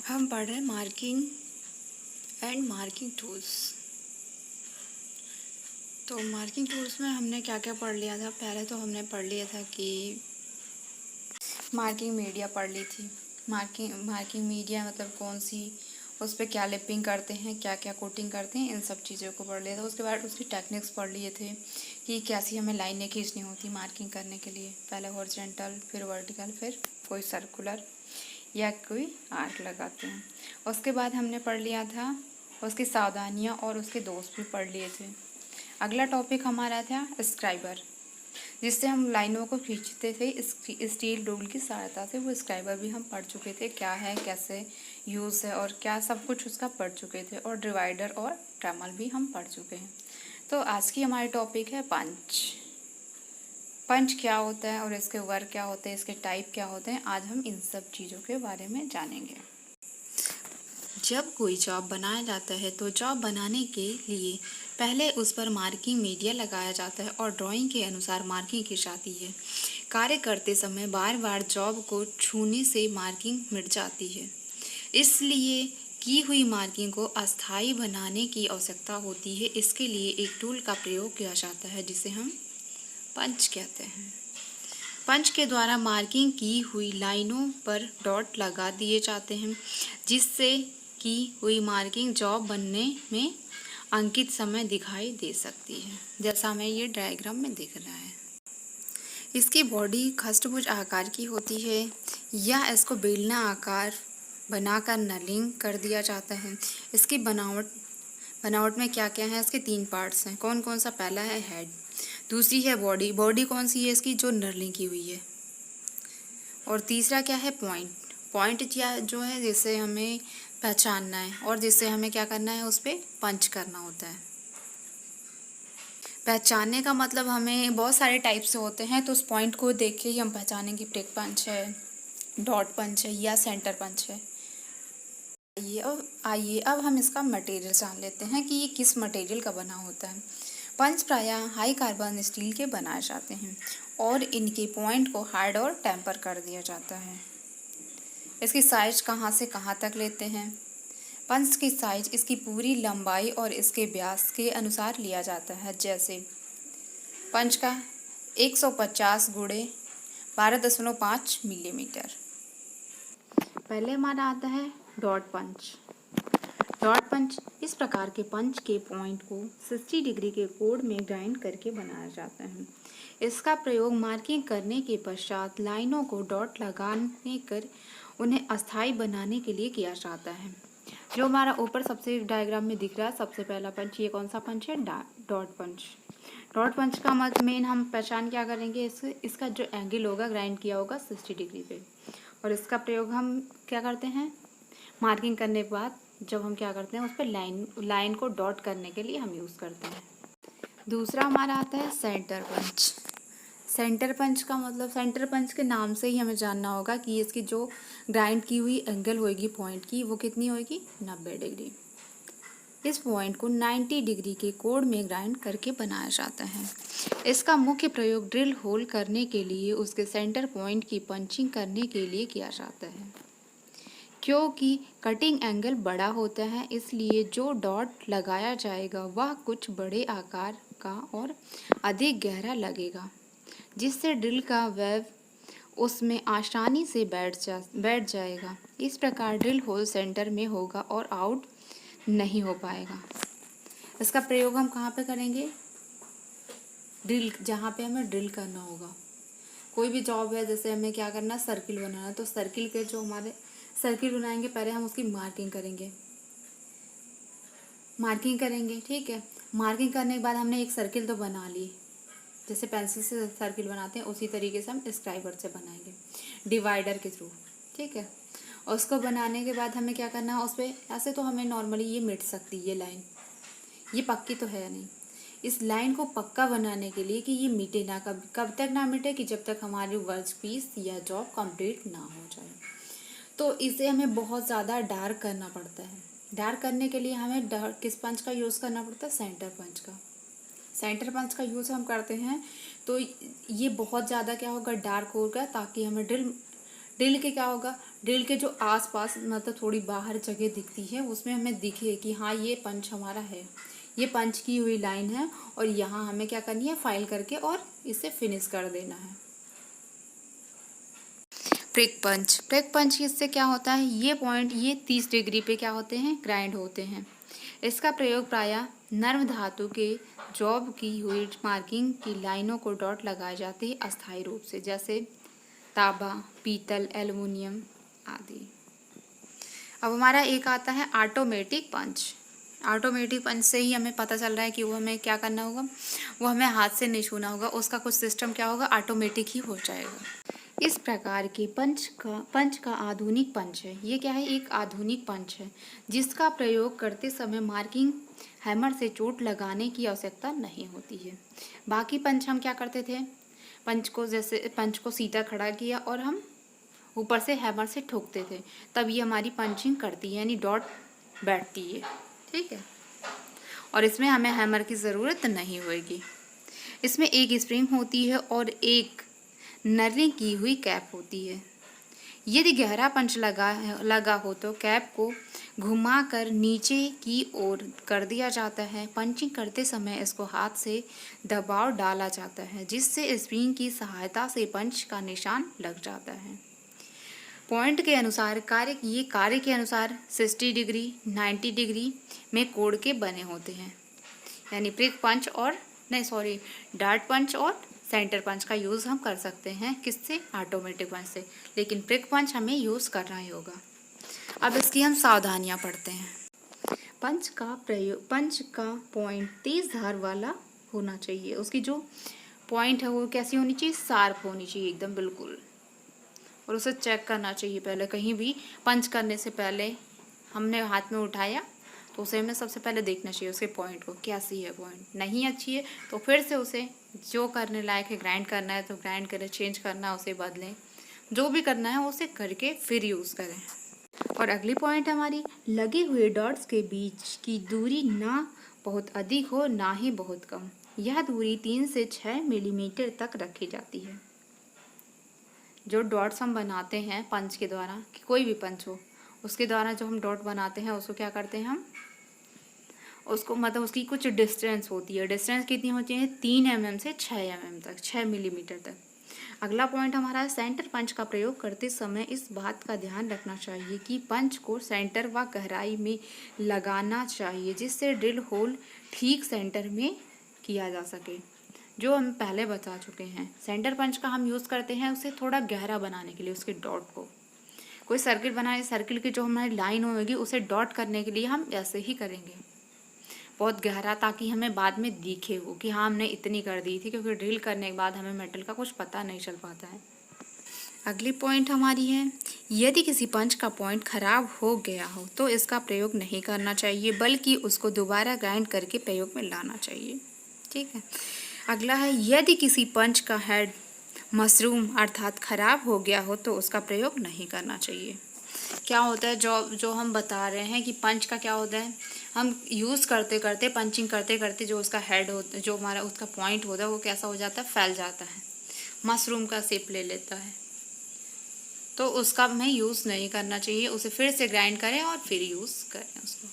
हम पढ़ रहे हैं मार्किंग एंड मार्किंग टूल्स। तो मार्किंग टूल्स में हमने क्या क्या पढ़ लिया था। पहले तो हमने पढ़ लिया था कि मार्किंग मीडिया पढ़ ली थी। मार्किंग मीडिया मतलब कौन सी, उस पर क्या लिपिंग करते हैं, क्या क्या कोटिंग करते हैं, इन सब चीज़ों को पढ़ लिया था। उसके बाद उसकी टेक्निक्स पढ़ लिए थे कि कैसी हमें लाइनें खींचनी होती मार्किंग करने के लिए। पहले हॉरिजॉन्टल, फिर वर्टिकल, फिर कोई सर्कुलर या कोई आर्क लगाते हैं। उसके बाद हमने पढ़ लिया था उसकी सावधानियाँ और उसके दोस्त भी पढ़ लिए थे। अगला टॉपिक हमारा था स्क्राइबर, जिससे हम लाइनों को खींचते थे स्टील रूल की सहायता से। वो स्क्राइबर भी हम पढ़ चुके थे, क्या है, कैसे यूज़ है और क्या सब कुछ उसका पढ़ चुके थे। और डिवाइडर और ट्रेमल भी हम पढ़ चुके हैं। तो आज की हमारी टॉपिक है पंच। पंच क्या होता है और इसके वर्क क्या होते हैं, इसके टाइप क्या होते हैं, आज हम इन सब चीज़ों के बारे में जानेंगे। जब कोई जॉब बनाया जाता है तो जॉब बनाने के लिए पहले उस पर मार्किंग मीडिया लगाया जाता है और ड्राइंग के अनुसार मार्किंग की जाती है। कार्य करते समय बार बार जॉब को छूने से मार्किंग मिट जाती है, इसलिए की हुई मार्किंग को अस्थायी बनाने की आवश्यकता होती है। इसके लिए एक टूल का प्रयोग किया जाता है जिसे हम पंच कहते हैं। पंच के द्वारा मार्किंग की हुई लाइनों पर डॉट लगा दिए जाते हैं, जिससे की हुई मार्किंग जॉब बनने में अंकित समय दिखाई दे सकती है, जैसा हमें ये डायग्राम में दिख रहा है। इसकी बॉडी खष्टभुज आकार की होती है या इसको बेलना आकार बनाकर नलिंग कर दिया जाता है। इसकी बनावट में क्या क्या है, इसके 3 पार्ट्स हैं। कौन कौन सा? पहला है हेड, दूसरी है बॉडी। बॉडी कौन सी है इसकी? जो नर्लिंग की हुई है। और तीसरा क्या है? पॉइंट। पॉइंट जो है जिससे हमें पहचानना है और जिससे हमें क्या करना है, उस पर पंच करना होता है। पहचानने का मतलब हमें बहुत सारे टाइप से होते हैं, तो उस पॉइंट को देख के ही हम पहचानेंगे प्रिक पंच है, डॉट पंच है या सेंटर पंच है। आइए अब हम इसका मटेरियल जान लेते हैं कि ये किस मटेरियल का बना होता है। पंच प्रायः हाई कार्बन स्टील के बनाए जाते हैं और इनके पॉइंट को हार्ड और टेम्पर कर दिया जाता है। इसकी साइज कहाँ से कहाँ तक लेते हैं? पंच की साइज इसकी पूरी लंबाई और इसके व्यास के अनुसार लिया जाता है। जैसे पंच का 150 गुणे 12.5 मिलीमीटर। पहले हमारा आता है डॉट पंच। डॉट पंच इस प्रकार के पंच के पॉइंट को 60 डिग्री के कोण में ग्राइंड करके बनाया जाता है। इसका प्रयोग मार्किंग करने के पश्चात लाइनों को डॉट लगाने कर उन्हें अस्थायी बनाने के लिए किया जाता है। जो हमारा ऊपर सबसे डायग्राम में दिख रहा है, सबसे पहला पंच, ये कौन सा पंच है? डॉट पंच। डॉट पंच का मेन हम पहचान क्या करेंगे, इसका जो एंगल होगा ग्राइंड किया होगा 60 डिग्री पे। और इसका प्रयोग हम क्या करते हैं, मार्किंग करने के बाद जब हम क्या करते हैं, उस पर लाइन को डॉट करने के लिए हम यूज़ करते हैं। दूसरा हमारा आता है सेंटर पंच। सेंटर पंच का मतलब, सेंटर पंच के नाम से ही हमें जानना होगा कि इसकी जो ग्राइंड की हुई एंगल होगी पॉइंट की, वो कितनी होगी? 90 डिग्री। इस पॉइंट को 90 डिग्री के कोण में ग्राइंड करके बनाया जाता है। इसका मुख्य प्रयोग ड्रिल होल करने के लिए उसके सेंटर पॉइंट की पंचिंग करने के लिए किया जाता है। क्योंकि कटिंग एंगल बड़ा होता है, इसलिए जो डॉट लगाया जाएगा वह कुछ बड़े आकार का और अधिक गहरा लगेगा, जिससे ड्रिल का वेव उसमें आसानी से बैठ जाएगा। इस प्रकार ड्रिल होल सेंटर में होगा और आउट नहीं हो पाएगा। इसका प्रयोग हम कहाँ पे करेंगे? ड्रिल, जहाँ पे हमें ड्रिल करना होगा। कोई भी जॉब है, जैसे हमें क्या करना है, सर्किल बनाना है, तो सर्किल के जो हमारे सर्किल बनाएंगे, पहले हम उसकी मार्किंग करेंगे। ठीक है। मार्किंग करने के बाद हमने एक सर्किल तो बना ली, जैसे पेंसिल से सर्किल बनाते हैं उसी तरीके से हम स्क्राइबर से बनाएंगे डिवाइडर के थ्रू। ठीक है। और उसको बनाने के बाद हमें क्या करना है, उस पर ऐसे तो हमें नॉर्मली ये मिट सकती है, ये लाइन ये पक्की तो है नहीं। इस लाइन को पक्का बनाने के लिए कि ये मिटे ना, कब तक ना मिटे, कि जब तक हमारी वर्क पीस या जॉब कंप्लीट ना हो जाए। तो इसे हमें बहुत ज़्यादा डार्क करना पड़ता है। डार्क करने के लिए हमें किस पंच का यूज़ करना पड़ता है? सेंटर पंच का। सेंटर पंच का यूज़ हम करते हैं तो ये बहुत ज़्यादा क्या होगा, डार्क होगा, ताकि हमें ड्रिल के क्या होगा, ड्रिल के जो आसपास मतलब थोड़ी बाहर जगह दिखती है उसमें हमें दिखे कि हाँ ये पंच हमारा है, ये पंच की हुई लाइन है और यहाँ हमें क्या करनी है, फाइल करके और इसे फिनिश कर देना है। प्रिक पंच इससे क्या होता है, ये पॉइंट ये 30 डिग्री पे क्या होते हैं, ग्राइंड होते हैं। इसका प्रयोग प्रायः नर्म धातु के जॉब की हुई मार्किंग की लाइनों को डॉट लगाए जाते हैं अस्थायी रूप से, जैसे तांबा, पीतल, एल्युमिनियम आदि। अब हमारा एक आता है ऑटोमेटिक पंच। ऑटोमेटिक पंच से ही हमें पता चल रहा है कि वो हमें क्या करना होगा, वो हमें हाथ से नहीं छूना होगा, उसका कुछ सिस्टम क्या होगा, ऑटोमेटिक ही हो जाएगा। इस प्रकार के पंच का आधुनिक पंच है। ये क्या है, एक आधुनिक पंच है जिसका प्रयोग करते समय मार्किंग हैमर से चोट लगाने की आवश्यकता नहीं होती है। बाकी पंच हम क्या करते थे, पंच को सीधा खड़ा किया और हम ऊपर से हैमर से ठोकते थे, तब ये हमारी पंचिंग करती है, यानी डॉट बैठती है। ठीक है, और इसमें हमें हैमर की ज़रूरत नहीं होगी। इसमें एक स्प्रिंग होती है और एक नर्लिंग की हुई कैप होती है। यदि गहरा पंच लगा हो तो कैप को घुमाकर नीचे की ओर कर दिया जाता है। पंचिंग करते समय इसको हाथ से दबाव डाला जाता है, जिससे स्प्रिंग की सहायता से पंच का निशान लग जाता है। पॉइंट के अनुसार कार्य के अनुसार 60 डिग्री 90 डिग्री में कोण के बने होते हैं। यानी प्रिक पंच और डार्ट पंच और सेंटर पंच का यूज़ हम कर सकते हैं, किससे, ऑटोमेटिक पंच से, लेकिन प्रिक पंच हमें यूज़ करना ही होगा। अब इसकी हम सावधानियां पढ़ते हैं। पंच का पॉइंट तेज धार वाला होना चाहिए। उसकी जो पॉइंट है वो कैसी होनी चाहिए, शार्प होनी चाहिए एकदम बिल्कुल, और उसे चेक करना चाहिए पहले। कहीं भी पंच करने से पहले हमने हाथ में उठाया तो उसे हमें सबसे पहले देखना चाहिए उसके पॉइंट को, कैसी है पॉइंट। नहीं अच्छी है तो फिर से उसे जो करने लायक है, ग्राइंड करना है तो ग्राइंड करें, चेंज करना है उसे बदलें, जो भी करना है उसे करके फिर यूज़ करें। और अगली पॉइंट हमारी, लगे हुए डॉट्स के बीच की दूरी ना बहुत अधिक हो ना ही बहुत कम। यह दूरी 3 से 6 मिलीमीटर तक रखी जाती है। जो डॉट्स हम बनाते हैं पंच के द्वारा, कि कोई भी पंच हो, उसके द्वारा जो हम डॉट बनाते हैं उसको क्या करते हैं हम, उसको मतलब उसकी कुछ डिस्टेंस होती है। डिस्टेंस कितनी होती है, 3 mm से 6 mm तक, 6 मिलीमीटर तक। अगला पॉइंट हमारा है, सेंटर पंच का प्रयोग करते समय इस बात का ध्यान रखना चाहिए कि पंच को सेंटर व गहराई में लगाना चाहिए, जिससे ड्रिल होल ठीक सेंटर में किया जा सके। जो हम पहले बता चुके हैं, सेंटर पंच का हम यूज़ करते हैं उसे थोड़ा गहरा बनाने के लिए, उसके डॉट को। कोई सर्किल बनाए, सर्किल की जो हमारी लाइन होगी उसे डॉट करने के लिए हम ऐसे ही करेंगे, बहुत गहरा, ताकि हमें बाद में दिखे हो कि हाँ हमने इतनी कर दी थी, क्योंकि ड्रिल करने के बाद हमें मेटल का कुछ पता नहीं चल पाता है। अगली पॉइंट हमारी है, यदि किसी पंच का पॉइंट खराब हो गया हो तो इसका प्रयोग नहीं करना चाहिए, बल्कि उसको दोबारा ग्राइंड करके प्रयोग में लाना चाहिए। ठीक है, अगला है, यदि किसी पंच का हेड मशरूम अर्थात खराब हो गया हो तो उसका प्रयोग नहीं करना चाहिए। क्या होता है, जो हम बता रहे हैं कि पंच का क्या होता है, हम यूज़ करते करते, पंचिंग करते करते जो उसका हेड होता है, जो हमारा उसका पॉइंट होता है, वो कैसा हो जाता है, फैल जाता है, मशरूम का शेप ले लेता है। तो उसका हमें यूज़ नहीं करना चाहिए, उसे फिर से ग्राइंड करें और फिर यूज़ करें उसको।